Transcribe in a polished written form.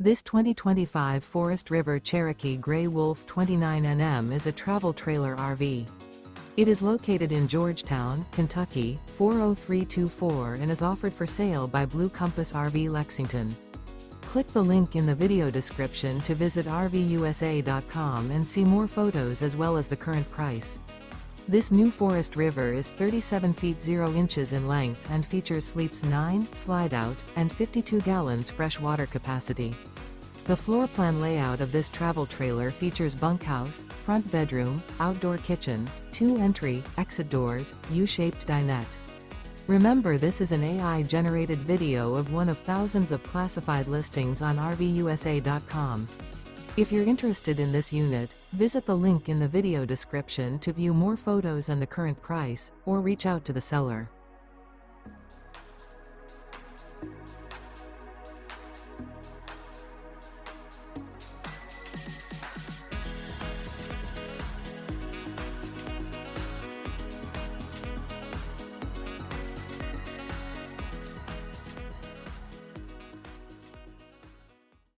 This 2025 Forest River Cherokee Grey Wolf 29NM is a travel trailer RV. It is located in Georgetown, Kentucky, 40324 and is offered for sale by Blue Compass RV Lexington. Click the link in the video description to visit RVUSA.com and see more photos as well as the current price. This new Forest River is 37 feet 0 inches in length and features sleeps 9, slide-out, and 52 gallons fresh water capacity. The floor plan layout of this travel trailer features bunkhouse, front bedroom, outdoor kitchen, 2 entry, exit doors, U-shaped dinette. Remember, this is an AI-generated video of one of thousands of classified listings on RVUSA.com. If you're interested in this unit, visit the link in the video description to view more photos and the current price, or reach out to the seller.